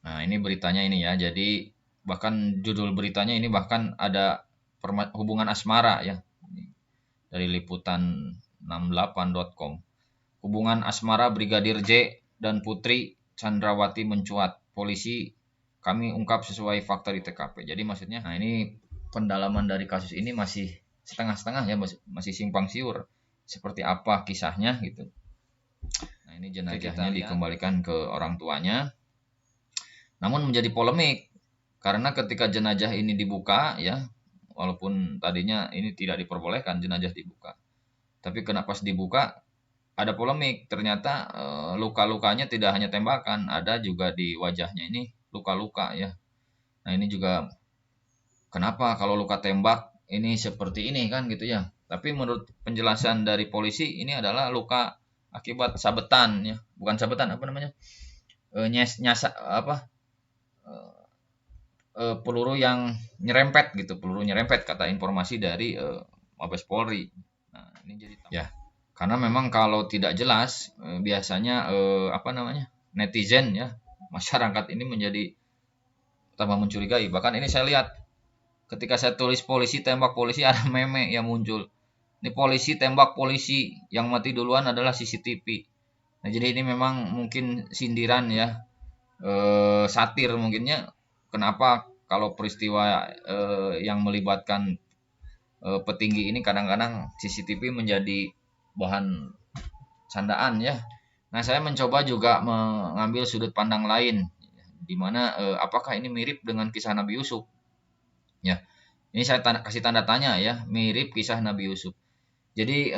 Nah, ini beritanya ini ya. Jadi bahkan judul beritanya ini bahkan ada hubungan asmara ya. Dari liputan 68.com. Hubungan asmara Brigadir J dan Putri Chandrawati mencuat. Polisi kami ungkap sesuai fakta di TKP. Jadi maksudnya, nah ini pendalaman dari kasus ini masih setengah-setengah ya, masih simpang siur. Seperti apa kisahnya gitu. Nah, ini jenazahnya dikembalikan ke orang tuanya. Namun menjadi polemik karena ketika jenazah ini dibuka ya, walaupun tadinya ini tidak diperbolehkan jenazah dibuka. Tapi kenapa pas dibuka ada polemik. Ternyata luka-lukanya tidak hanya tembakan, ada juga di wajahnya ini luka-luka ya. Nah, ini juga kenapa kalau luka tembak ini seperti ini kan gitu ya. Tapi menurut penjelasan dari polisi ini adalah luka akibat sabetan ya, bukan sabetan apa namanya? Nyasa apa? Peluru yang nyerempet gitu, peluru nyerempet kata informasi dari Mabes Polri. Nah, ini jadi ya, karena memang kalau tidak jelas biasanya apa namanya? Netizen ya, masyarakat ini menjadi tambah mencurigai. Bahkan ini saya lihat ketika saya tulis polisi tembak polisi ada meme yang muncul. Ini polisi tembak polisi, yang mati duluan adalah CCTV. Nah, jadi ini memang mungkin sindiran ya, satir mungkinnya. Kenapa kalau peristiwa yang melibatkan petinggi ini kadang-kadang CCTV menjadi bahan candaan ya. Nah, saya mencoba juga mengambil sudut pandang lain, di mana apakah ini mirip dengan kisah Nabi Yusuf? Ya, ini saya kasih tanda tanya ya, mirip kisah Nabi Yusuf. Jadi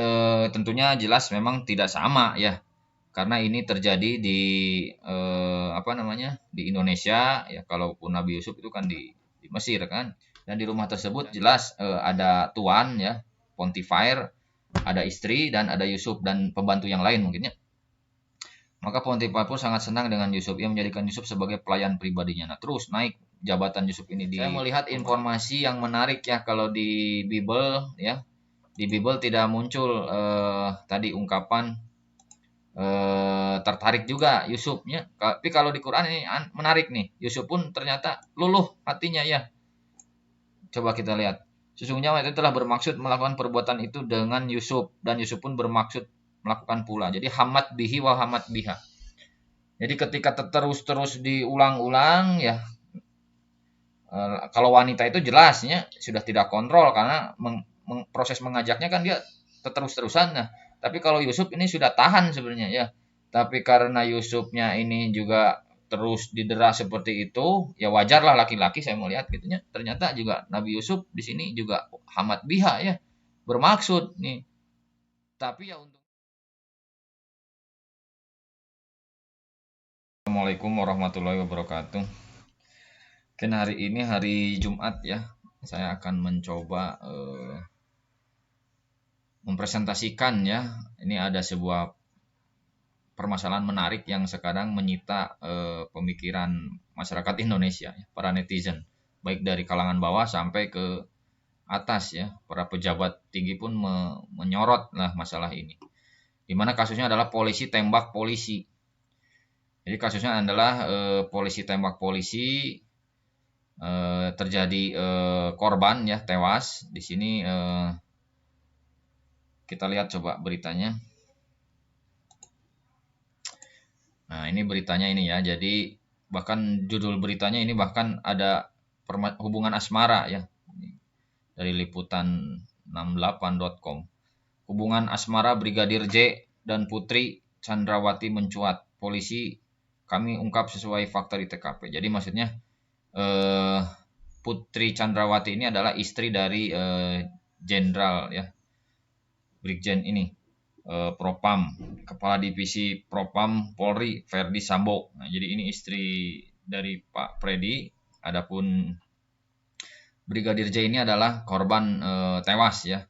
tentunya jelas memang tidak sama ya, karena ini terjadi di apa namanya, di Indonesia ya. Kalaupun Nabi Yusuf itu kan di Mesir kan, dan di rumah tersebut jelas ada tuan ya, Pontifier, ada istri dan ada Yusuf dan pembantu yang lain mungkinnya. Maka Pontifier pun sangat senang dengan Yusuf. Ia menjadikan Yusuf sebagai pelayan pribadinya. Nah, terus naik jabatan Yusuf ini di. Saya melihat informasi yang menarik ya, kalau di Bible ya, di Bible tidak muncul tadi ungkapan tertarik juga Yusufnya. Tapi kalau di Quran ini menarik nih. Yusuf pun ternyata luluh hatinya ya. Coba kita lihat. Sesungguhnya itu telah bermaksud melakukan perbuatan itu dengan Yusuf, dan Yusuf pun bermaksud melakukan pula. Jadi hamat bihi wa hamat biha. Jadi ketika terus diulang-ulang ya, kalau wanita itu jelasnya sudah tidak kontrol karena proses mengajaknya kan dia terus-terusan. Nah, tapi kalau Yusuf ini sudah tahan sebenarnya ya. Tapi karena Yusufnya ini juga terus didera seperti itu, ya wajarlah laki-laki saya melihat gitunya. Ternyata juga Nabi Yusuf di sini juga hamat biha ya, bermaksud nih. Tapi ya untuk. Assalamualaikum warahmatullahi wabarakatuh. Mungkin hari ini hari Jumat ya, saya akan mencoba mempresentasikan ya. Ini ada sebuah permasalahan menarik yang sekarang menyita pemikiran masyarakat Indonesia, para netizen, baik dari kalangan bawah sampai ke atas ya. Para pejabat tinggi pun menyorot lah masalah ini. Di mana kasusnya adalah polisi tembak polisi. Jadi kasusnya adalah polisi tembak polisi, terjadi korban ya, tewas. Di sini kita lihat coba beritanya. Nah, ini beritanya ini ya. Jadi bahkan judul beritanya ini bahkan ada hubungan asmara ya. Dari liputan 68.com. Hubungan asmara Brigadir J dan Putri Chandrawati mencuat. Polisi kami ungkap sesuai fakta di TKP. Jadi maksudnya Putri Chandrawati ini adalah istri dari jenderal ya, Brigjen ini, Propam, Kepala Divisi Propam Polri Verdi Sambo. Nah, jadi ini istri dari Pak Freddy. Adapun Brigadir J ini adalah korban tewas ya.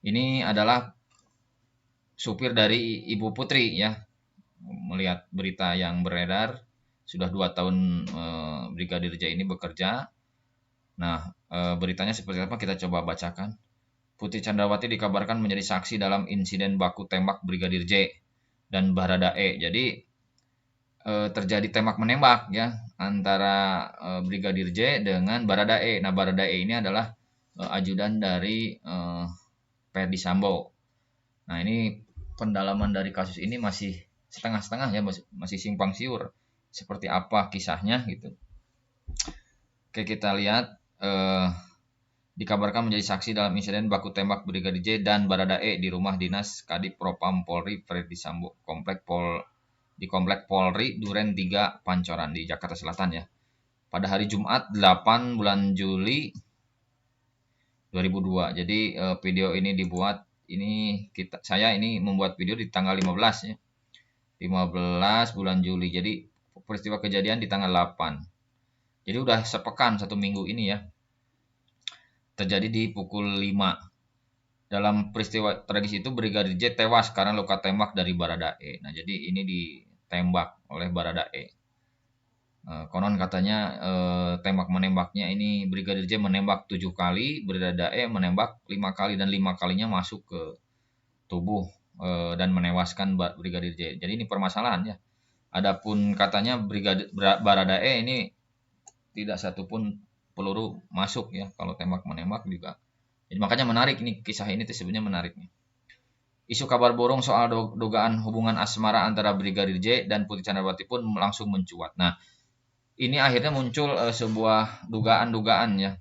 Ini adalah supir dari Ibu Putri ya. Melihat berita yang beredar, sudah 2 tahun Brigadir J ini bekerja. Nah, beritanya seperti apa kita coba bacakan. Putri Chandrawati dikabarkan menjadi saksi dalam insiden baku tembak Brigadir J dan Baradae. Jadi terjadi tembak menembak ya antara Brigadir J dengan Baradae. Nah, Baradae ini adalah ajudan dari Ferdi Sambo. Nah, ini pendalaman dari kasus ini masih setengah-setengah ya, masih simpang siur. Seperti apa kisahnya gitu. Oke, kita lihat dikabarkan menjadi saksi dalam insiden baku tembak Brigadir J dan Baradae di rumah dinas Kadif Propam Polri Ferdi Sambo di Komplek Polri Duren 3 Pancoran di Jakarta Selatan ya. Pada hari Jumat 8 bulan Juli 2002. Jadi video ini dibuat saya ini membuat video di tanggal 15 ya. 15 bulan Juli. Jadi peristiwa kejadian di tanggal 8. Jadi udah sepekan, 1 minggu ini ya. Terjadi di pukul 5. Dalam peristiwa tragis itu Brigadir J tewas karena luka tembak dari Baradae. Nah, jadi ini ditembak oleh Baradae. Konon katanya tembak menembaknya ini Brigadir J menembak 7 kali, Baradae menembak 5 kali dan 5 kalinya masuk ke tubuh dan menewaskan Brigadir J. Jadi ini permasalahan ya. Adapun katanya Baradae ini tidak satupun peluru masuk ya kalau tembak menembak juga. Jadi makanya menarik nih kisah ini sebenarnya menarik nih. Isu kabar borong soal dugaan hubungan asmara antara Brigadir J dan Putri Chandrawati pun langsung mencuat. Nah, ini akhirnya muncul sebuah dugaan-dugaan ya.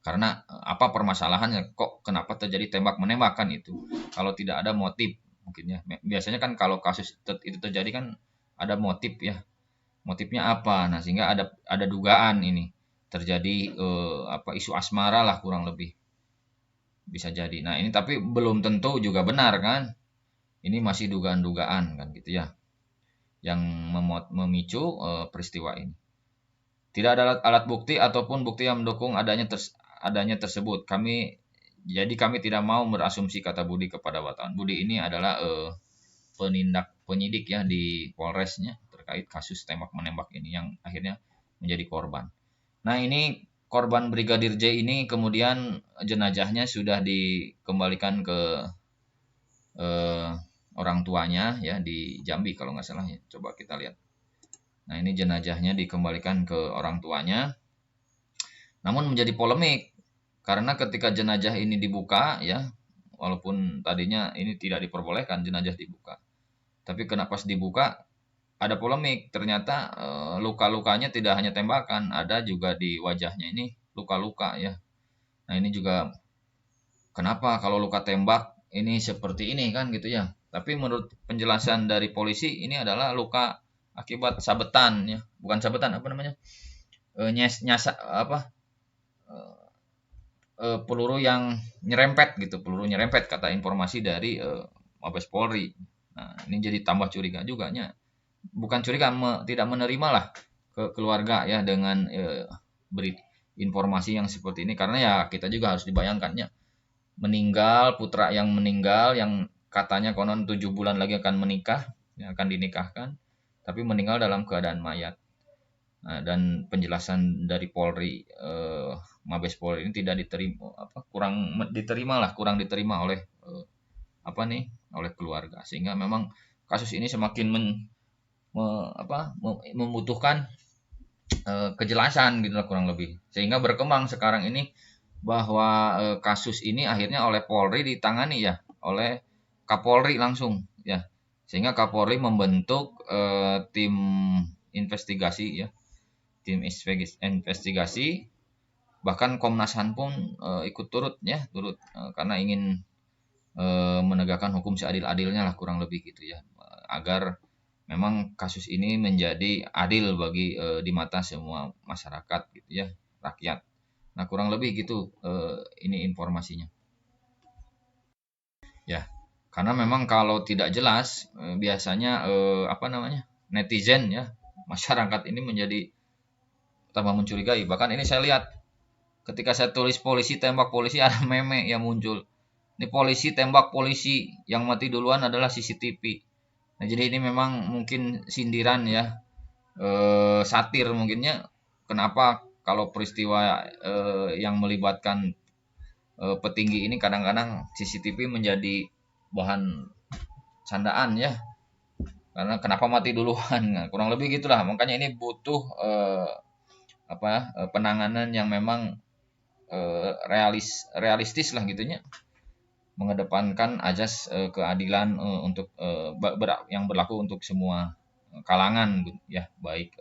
Karena apa permasalahannya? Kok kenapa terjadi tembak menembak kan itu? Kalau tidak ada motif mungkin ya. Biasanya kan kalau kasus itu terjadi kan ada motif ya. Motifnya apa? Nah, sehingga ada dugaan ini terjadi isu asmara lah kurang lebih. Bisa jadi. Nah, ini tapi belum tentu juga benar kan? Ini masih dugaan-dugaan kan gitu ya. Yang memicu peristiwa ini. Tidak ada alat bukti ataupun bukti yang mendukung adanya tersebut. Kami tidak mau berasumsi, kata Budi kepada wartawan. Budi ini adalah penyidik ya di Polresnya terkait kasus tembak menembak ini yang akhirnya menjadi korban. Nah, ini korban Brigadir J ini kemudian jenazahnya sudah dikembalikan ke orang tuanya ya di Jambi kalau nggak salah ya. Coba kita lihat. Nah, ini jenazahnya dikembalikan ke orang tuanya. Namun menjadi polemik karena ketika jenazah ini dibuka ya, walaupun tadinya ini tidak diperbolehkan jenazah dibuka. Tapi kenapa pas dibuka ada polemik. Ternyata luka-lukanya tidak hanya tembakan, ada juga di wajahnya ini luka-luka ya. Nah, ini juga kenapa kalau luka tembak ini seperti ini kan gitu ya. Tapi menurut penjelasan dari polisi ini adalah luka akibat sabetan ya, bukan sabetan apa namanya? Peluru yang nyerempet gitu, peluru nyerempet kata informasi dari Mabes Polri. Nah, ini jadi tambah curiga juga nya. Bukan curiga, tidak menerima lah ke keluarga ya dengan beri informasi yang seperti ini karena ya kita juga harus dibayangkannya meninggal, putra yang meninggal yang katanya konon 7 bulan lagi akan menikah, yang akan dinikahkan, tapi meninggal dalam keadaan mayat. Nah, dan penjelasan dari Polri, Mabes Polri ini tidak diterima, kurang diterima oleh oleh keluarga, sehingga memang kasus ini semakin membutuhkan kejelasan gitu lah kurang lebih, sehingga berkembang sekarang ini bahwa kasus ini akhirnya oleh Polri ditangani ya oleh Kapolri langsung ya, sehingga Kapolri membentuk tim investigasi ya, investigasi, bahkan Komnas HAM pun ikut turut karena ingin menegakkan hukum seadil-adilnya lah kurang lebih gitu ya, agar memang kasus ini menjadi adil bagi di mata semua masyarakat gitu ya, rakyat. Nah, kurang lebih gitu ini informasinya. Ya, karena memang kalau tidak jelas biasanya netizen ya, masyarakat ini menjadi tambah mencurigai. Bahkan ini saya lihat ketika saya tulis polisi tembak polisi ada meme yang muncul. Ini polisi tembak polisi, yang mati duluan adalah CCTV. Nah, jadi ini memang mungkin sindiran ya, satir mungkinnya. Kenapa kalau peristiwa yang melibatkan petinggi ini kadang-kadang CCTV menjadi bahan candaan ya, karena kenapa mati duluan. Nah, kurang lebih gitulah. Makanya ini butuh penanganan yang memang realistis lah gitunya, mengedepankan ajas keadilan untuk yang berlaku untuk semua kalangan gitu, ya, baik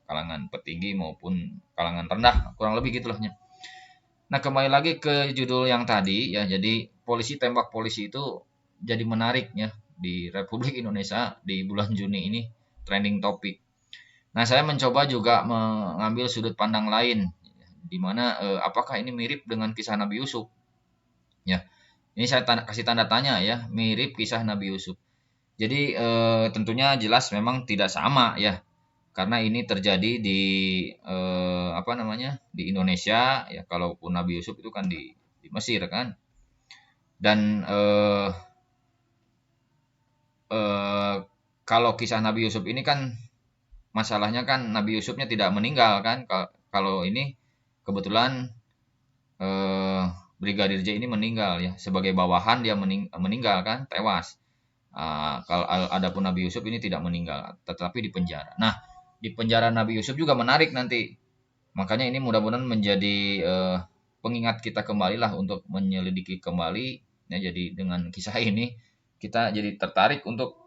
kalangan petinggi maupun kalangan rendah, kurang lebih gitulahnya. Nah, kembali lagi ke judul yang tadi ya, jadi polisi tembak polisi itu jadi menarik ya di Republik Indonesia di bulan Juni ini, trending topik. Nah, saya mencoba juga mengambil sudut pandang lain, di mana apakah ini mirip dengan kisah Nabi Yusuf? Ya, ini saya kasih tanda tanya ya, mirip kisah Nabi Yusuf. Jadi tentunya jelas memang tidak sama ya, karena ini terjadi di di Indonesia ya. Kalaupun Nabi Yusuf itu kan di Mesir kan, dan kalau kisah Nabi Yusuf ini kan masalahnya kan Nabi Yusufnya tidak meninggal kan. Kalau ini kebetulan Brigadir J ini meninggal ya, sebagai bawahan dia meninggal kan, tewas. Kalau adapun Nabi Yusuf ini tidak meninggal, tetapi di penjara. Nah, di penjara Nabi Yusuf juga menarik nanti. Makanya ini mudah-mudahan menjadi pengingat kita kembali lah untuk menyelidiki kembali ya. Jadi dengan kisah ini kita jadi tertarik untuk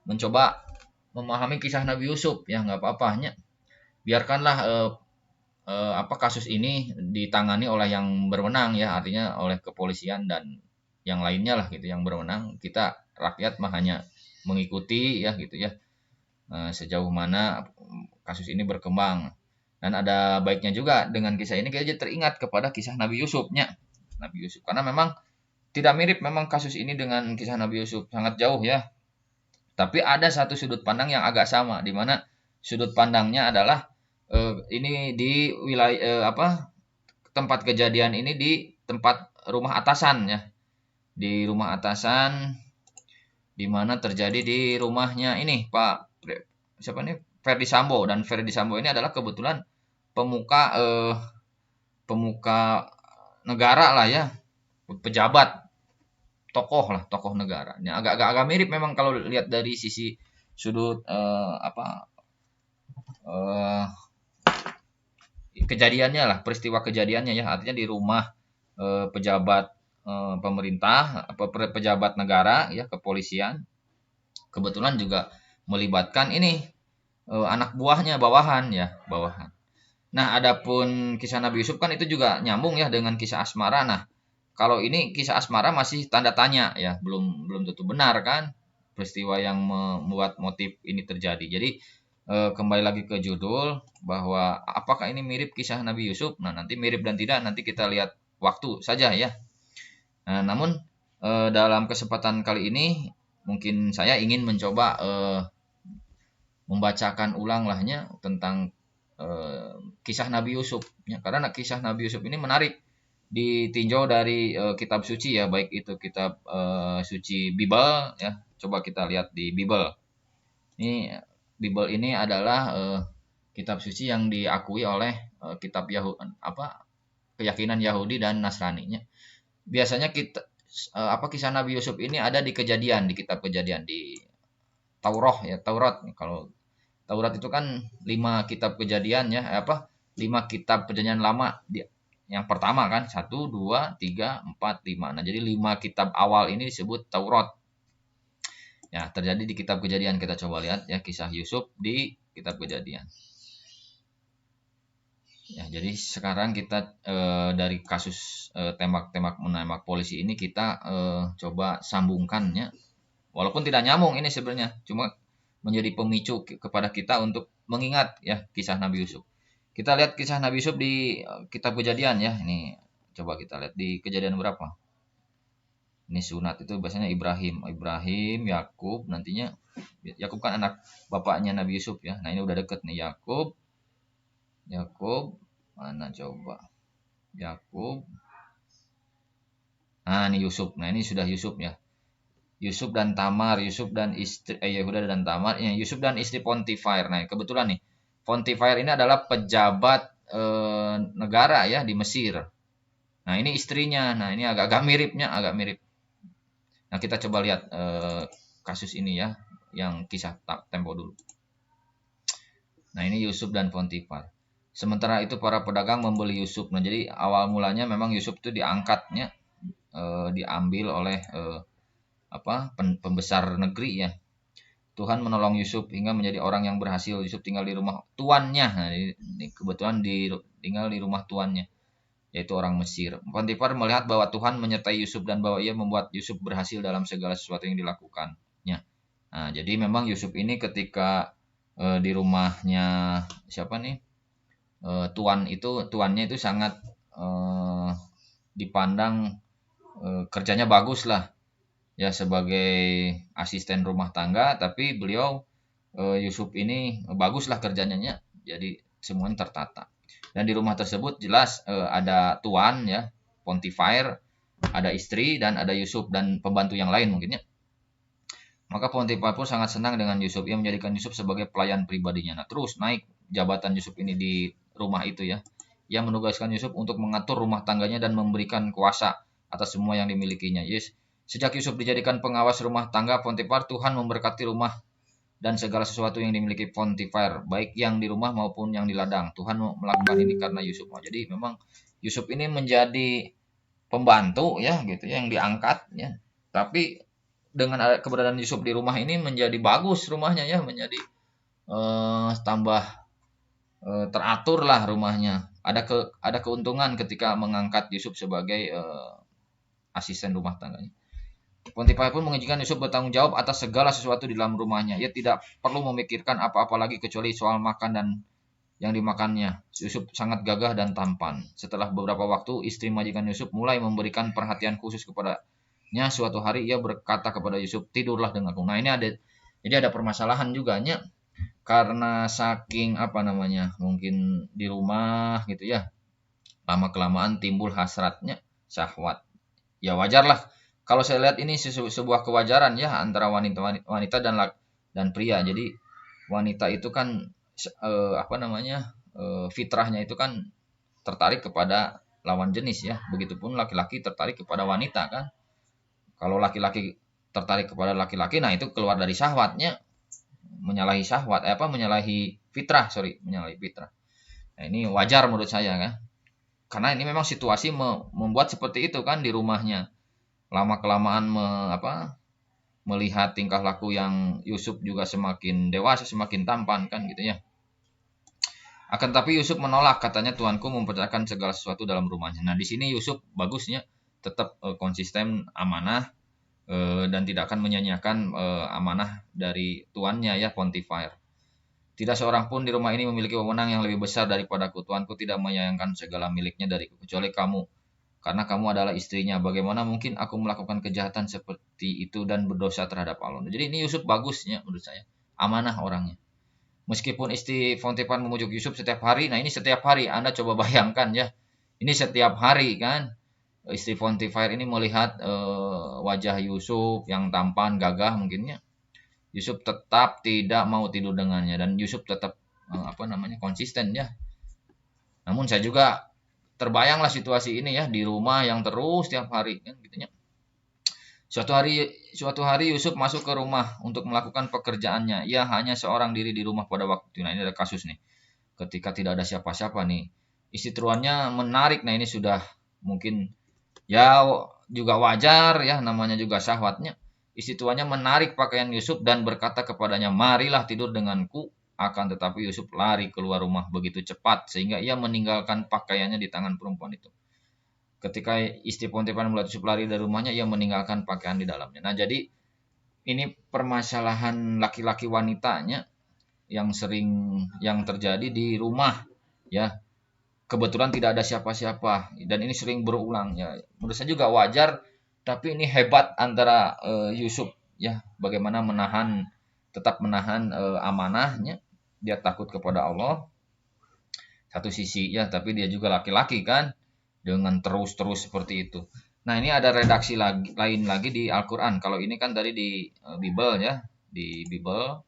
mencoba memahami kisah Nabi Yusuf ya. Nggak apa-apanya, biarkanlah kasus ini ditangani oleh yang berwenang ya, artinya oleh kepolisian dan yang lainnya lah gitu yang berwenang. Kita rakyat mah hanya mengikuti ya gitu ya, sejauh mana kasus ini berkembang. Dan ada baiknya juga dengan kisah ini kita teringat kepada kisah Nabi Yusufnya, Nabi Yusuf, karena memang tidak mirip memang kasus ini dengan kisah Nabi Yusuf, sangat jauh ya. Tapi ada satu sudut pandang yang agak sama, di mana sudut pandangnya adalah ini di wilayah tempat kejadian ini di tempat rumah atasan ya, di rumah atasan, di mana terjadi di rumahnya ini siapa nih, Ferdi Sambo. Dan Ferdi Sambo ini adalah kebetulan pemuka negara lah ya, pejabat, tokoh negara. Ini agak mirip memang kalau lihat dari sisi sudut kejadiannya lah, peristiwa kejadiannya ya, artinya di rumah pejabat pemerintah, pejabat negara ya, kepolisian, kebetulan juga melibatkan ini anak buahnya, bawahan. Nah, adapun kisah Nabi Yusuf kan itu juga nyambung ya dengan kisah asmara. Nah, kalau ini kisah asmara masih tanda tanya ya, belum tentu benar kan peristiwa yang membuat motif ini terjadi. Jadi kembali lagi ke judul, bahwa apakah ini mirip kisah Nabi Yusuf? Nah, nanti mirip dan tidak nanti kita lihat waktu saja ya. Nah, namun dalam kesempatan kali ini mungkin saya ingin mencoba membacakan ulang lahnya tentang kisah Nabi Yusuf ya, karena kisah Nabi Yusuf ini menarik ditinjau dari kitab suci ya, baik itu kitab suci Bible ya. Coba kita lihat di Bible. Ini Bible ini adalah kitab suci yang diakui oleh kitab keyakinan Yahudi dan Nasrani-nya. Biasanya kisah Nabi Yusuf ini ada di Kejadian, di kitab Kejadian, di Taurat. Kalau Taurat itu kan 5 kitab kejadian ya, 5 kitab perjanjian lama. Yang pertama kan 1, 2, 3, 4, 5. Nah, jadi 5 kitab awal ini disebut Taurat. Ya, terjadi di kitab Kejadian. Kita coba lihat ya kisah Yusuf di kitab Kejadian. Ya, jadi sekarang kita dari kasus tembak-tembak menembak polisi ini kita coba sambungkannya. Walaupun tidak nyambung ini sebenarnya, cuma menjadi pemicu kepada kita untuk mengingat ya kisah Nabi Yusuf. Kita lihat kisah Nabi Yusuf di kitab Kejadian ya. Ini coba kita lihat di Kejadian berapa. Ini sunat itu biasanya Ibrahim, Yakub, nantinya Yakub kan anak bapaknya Nabi Yusuf ya. Nah, ini udah deket nih Yakub mana coba Yakub. Nah, ini Yusuf. Nah, ini sudah Yusuf ya. Yusuf dan Tamar, Yusuf dan istri Yehuda dan Tamar, ya, Yusuf dan istri Pontifair. Nah, kebetulan nih Pontifair ini adalah pejabat negara ya di Mesir. Nah, ini istrinya. Nah, ini agak mirip. Nah, kita coba lihat kasus ini ya. yang kisah tempo dulu. Nah, ini Yusuf dan Potifar. Sementara itu para pedagang membeli Yusuf. Nah, jadi awal mulanya memang Yusuf itu diangkatnya, diambil oleh pembesar negeri ya. Tuhan menolong Yusuf hingga menjadi orang yang berhasil. Yusuf tinggal di rumah tuannya. Nah, ini kebetulan tinggal di rumah tuannya, yaitu orang Mesir. Potifar melihat bahwa Tuhan menyertai Yusuf dan bahwa ia membuat Yusuf berhasil dalam segala sesuatu yang dilakukannya. Nah, jadi memang Yusuf ini ketika di rumahnya siapa nih? Tuannya itu sangat dipandang kerjanya bagus lah ya sebagai asisten rumah tangga, tapi beliau Yusuf ini bagus lah kerjanya, jadi semuanya tertata. Dan di rumah tersebut jelas ada tuan ya, Potifar, ada istri dan ada Yusuf dan pembantu yang lain mungkinnya. Maka Potifar pun sangat senang dengan Yusuf. Ia menjadikan Yusuf sebagai pelayan pribadinya. Nah, terus naik jabatan Yusuf ini di rumah itu ya. Ia menugaskan Yusuf untuk mengatur rumah tangganya dan memberikan kuasa atas semua yang dimilikinya. Yes. Sejak Yusuf dijadikan pengawas rumah tangga Potifar, Tuhan memberkati rumah dan segala sesuatu yang dimiliki Potifar, baik yang di rumah maupun yang di ladang. Tuhan melakukan ini karena Yusuf. Jadi memang Yusuf ini menjadi pembantu ya gitu yang diangkat ya. Tapi dengan keberadaan Yusuf di rumah ini menjadi bagus rumahnya ya, menjadi tambah teratur lah rumahnya. Ada keuntungan ketika mengangkat Yusuf sebagai asisten rumah tangganya. Potifar pun mengizinkan Yusuf bertanggung jawab atas segala sesuatu di dalam rumahnya. Ia tidak perlu memikirkan apa-apa lagi kecuali soal makan dan yang dimakannya. Yusuf sangat gagah dan tampan. Setelah beberapa waktu, istri majikan Yusuf mulai memberikan perhatian khusus kepadanya. Suatu hari ia berkata kepada Yusuf, tidurlah denganku. Nah, jadi ada permasalahan juga nya, karena saking mungkin di rumah gitu ya, lama kelamaan timbul hasratnya, syahwat. Ya wajarlah. Kalau saya lihat ini sebuah kewajaran ya antara wanita dan pria. Jadi wanita itu kan fitrahnya itu kan tertarik kepada lawan jenis ya. Begitupun laki-laki tertarik kepada wanita kan. Kalau laki-laki tertarik kepada laki-laki, nah itu keluar dari syahwatnya, menyalahi fitrah. Nah, ini wajar menurut saya kan. Karena ini memang situasi membuat seperti itu kan di rumahnya. Lama kelamaan melihat tingkah laku yang Yusuf juga semakin dewasa, semakin tampan kan gitu ya. Akan tapi Yusuf menolak, katanya tuanku mempercayakan segala sesuatu dalam rumahnya. Nah, di sini Yusuf bagusnya tetap konsisten, amanah dan tidak akan menyanyiakan amanah dari tuannya ya, Potifar. Tidak seorang pun di rumah ini memiliki wewenang yang lebih besar daripadaku. Tuanku tidak menyayangkan segala miliknya dariku kecuali kamu, karena kamu adalah istrinya. Bagaimana mungkin aku melakukan kejahatan seperti itu dan berdosa terhadap Allah? Jadi ini Yusuf bagusnya menurut saya, amanah orangnya. Meskipun istri Potifar memujuk Yusuf setiap hari, nah ini setiap hari, Anda coba bayangkan ya, ini setiap hari kan, istri Potifar ini melihat wajah Yusuf yang tampan, gagah mungkinnya. Yusuf tetap tidak mau tidur dengannya dan Yusuf tetap konsisten ya. Namun saya juga terbayanglah situasi ini ya, di rumah yang terus setiap hari kan gitunya. Suatu hari Yusuf masuk ke rumah untuk melakukan pekerjaannya. Ia hanya seorang diri di rumah pada waktu itu. Nah, ini ada kasus nih. Ketika tidak ada siapa-siapa nih, istri tuannya menarik. Nah, ini sudah mungkin ya juga wajar ya, namanya juga syahwatnya. Istri tuannya menarik pakaian Yusuf dan berkata kepadanya, marilah tidur denganku. Akan tetapi Yusuf lari keluar rumah begitu cepat sehingga ia meninggalkan pakaiannya di tangan perempuan itu. Ketika istri Potifar melihat Yusuf lari dari rumahnya, ia meninggalkan pakaian di dalamnya. Nah, jadi ini permasalahan laki-laki wanitanya yang terjadi di rumah ya. Kebetulan tidak ada siapa-siapa dan ini sering berulang ya. Menurut saya juga wajar, tapi ini hebat antara Yusuf ya, bagaimana tetap menahan amanahnya. Dia takut kepada Allah satu sisi ya, tapi dia juga laki-laki kan, dengan terus seperti itu. Nah, ini ada redaksi lain lagi di Al-Qur'an. Kalau ini kan tadi di Bible ya, di Bible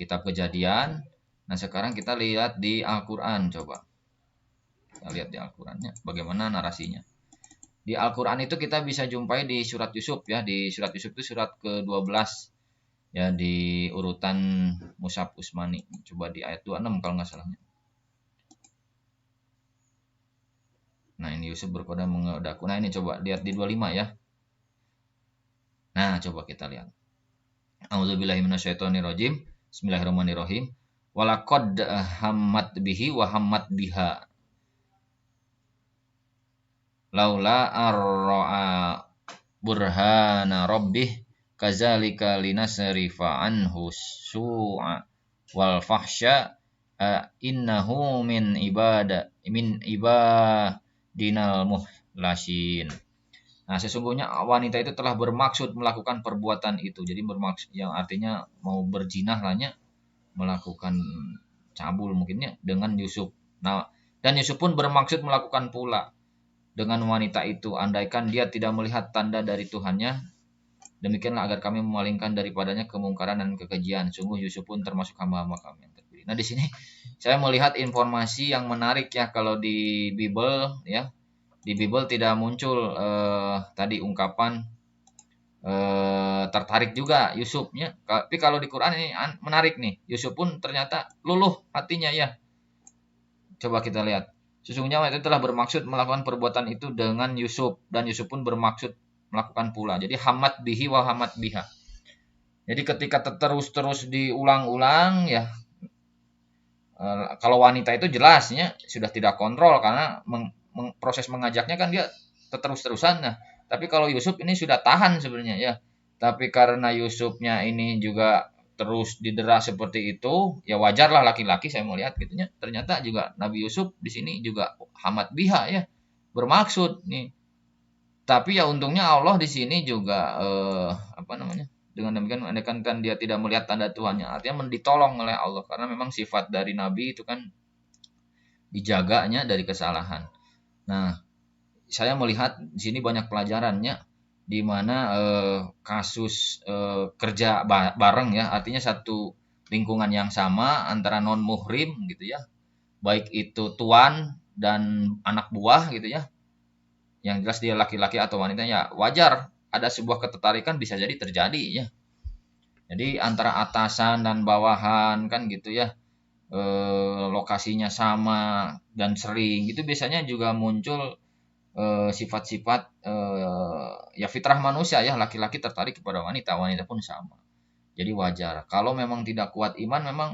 kitab Kejadian. Nah, sekarang kita lihat di Al-Qur'an coba. Kita lihat di Al-Qur'annya bagaimana narasinya. Di Al-Qur'an itu kita bisa jumpai di surat Yusuf ya, di surat Yusuf itu surat ke-12 ya di urutan Mushaf Utsmani. Coba di ayat 26 kalau nggak salahnya. Nah, ini Yusuf berkode mengedaku. Nah, ini coba lihat di 25 ya. Nah, coba kita lihat. A'udzubillahi minasyaitonirrajim. Bismillahirrahmanirrahim. Walaqad hammat bihi wa hammat biha. Laula arra'a burhana rabbih kazalika linasrifa anhu su'a wal fahsya innahu min ibadinal muhlasin. Nah, sesungguhnya wanita itu telah bermaksud melakukan perbuatan itu. Jadi bermaksud yang artinya mau berzinah lahnya, melakukan cabul mungkinnya dengan Yusuf. Nah, dan Yusuf pun bermaksud melakukan pula dengan wanita itu, andaikan dia tidak melihat tanda dari Tuhannya. Demikianlah agar kami memalingkan daripadanya kemungkaran dan kekejian. Sungguh Yusuf pun termasuk hamba-hamba kami yang terpilih. Nah, di sini saya melihat informasi yang menarik ya, kalau di Bible ya. Di Bible tidak muncul tadi ungkapan tertarik juga Yusufnya. Tapi kalau di Quran ini menarik nih. Yusuf pun ternyata luluh hatinya ya. Coba kita lihat. Sesungguhnya wanita telah bermaksud melakukan perbuatan itu dengan Yusuf, dan Yusuf pun bermaksud melakukan pula. Jadi hamat bihi wa hamat biha. Jadi ketika terus-terus diulang-ulang ya, kalau wanita itu jelasnya sudah tidak kontrol karena proses mengajaknya kan dia terus-terusan. Nah, tapi kalau Yusuf ini sudah tahan sebenarnya ya. Tapi karena Yusufnya ini juga terus didera seperti itu, ya wajarlah laki-laki saya mau lihat gitunya. Ternyata juga Nabi Yusuf di sini juga hamat biha ya, bermaksud nih. Tapi ya untungnya Allah di sini juga apa namanya? Dengan demikian andaikan kan dia tidak melihat tanda Tuhannya, artinya ditolong oleh Allah karena memang sifat dari nabi itu kan dijaganya dari kesalahan. Nah, saya melihat di sini banyak pelajarannya, di mana kasus kerja bareng ya, artinya satu lingkungan yang sama antara non muhrim gitu ya, baik itu tuan dan anak buah gitu ya, yang jelas dia laki-laki atau wanita ya wajar ada sebuah ketertarikan bisa jadi terjadi ya. Jadi antara atasan dan bawahan kan gitu ya, lokasinya sama dan sering itu biasanya juga muncul sifat-sifat ya fitrah manusia ya, laki-laki tertarik kepada wanita, wanita pun sama. Jadi wajar. Kalau memang tidak kuat iman memang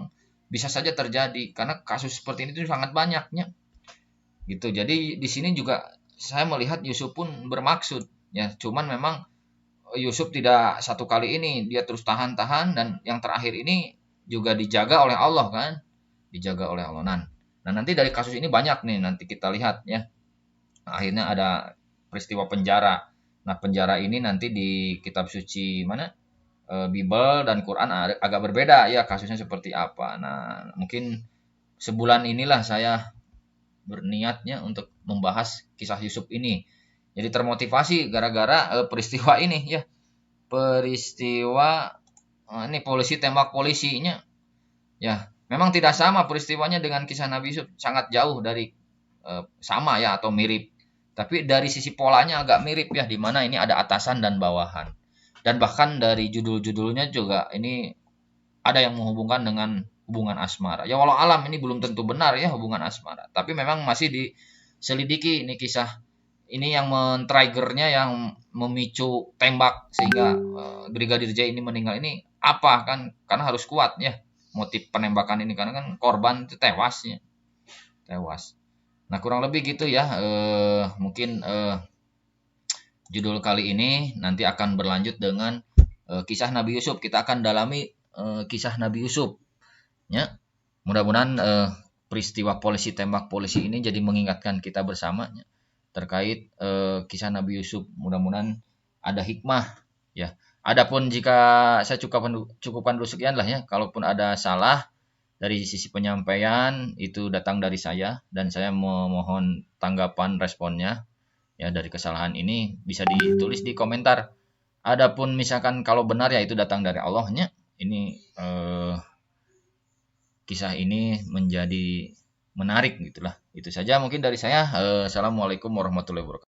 bisa saja terjadi karena kasus seperti ini tuh sangat banyaknya. Gitu. Jadi di sini juga saya melihat Yusuf pun bermaksud ya, cuman memang Yusuf tidak satu kali ini, dia terus tahan-tahan dan yang terakhir ini juga dijaga oleh Allah kan. Dijaga oleh Allah. Nah, nanti dari kasus ini banyak nih nanti kita lihat ya. Akhirnya ada peristiwa penjara. Nah, penjara ini nanti di kitab suci mana? Bible dan Quran agak berbeda ya, kasusnya seperti apa. Nah, mungkin sebulan inilah saya berniatnya untuk membahas kisah Yusuf ini. Jadi termotivasi gara-gara peristiwa ini ya. Peristiwa ini polisi tembak polisinya. Ya, memang tidak sama peristiwanya dengan kisah Nabi Yusuf, sangat jauh dari sama ya atau mirip. Tapi dari sisi polanya agak mirip ya, di mana ini ada atasan dan bawahan. Dan bahkan dari judul-judulnya juga ini ada yang menghubungkan dengan hubungan asmara. Ya walau alam ini belum tentu benar ya hubungan asmara. Tapi memang masih diselidiki ini kisah ini yang men-triggernya, yang memicu tembak sehingga Brigadir J ini meninggal ini apa kan? Karena harus kuat ya motif penembakan ini karena kan korban itu tewasnya. Tewas. Nah, kurang lebih gitu ya. Mungkin judul kali ini nanti akan berlanjut dengan kisah Nabi Yusuf. Kita akan dalami kisah Nabi Yusuf. Ya, mudah-mudahan peristiwa polisi tembak polisi ini jadi mengingatkan kita bersama ya, terkait kisah Nabi Yusuf. Mudah-mudahan ada hikmah. Ya. Adapun jika saya cukupkan dulu sekian lah ya. Kalaupun ada salah dari sisi penyampaian itu datang dari saya dan saya memohon tanggapan responnya ya dari kesalahan ini bisa ditulis di komentar. Adapun misalkan kalau benar ya itu datang dari Allahnya. Ini kisah ini menjadi menarik gitulah. Itu saja mungkin dari saya. Assalamualaikum warahmatullahi wabarakatuh.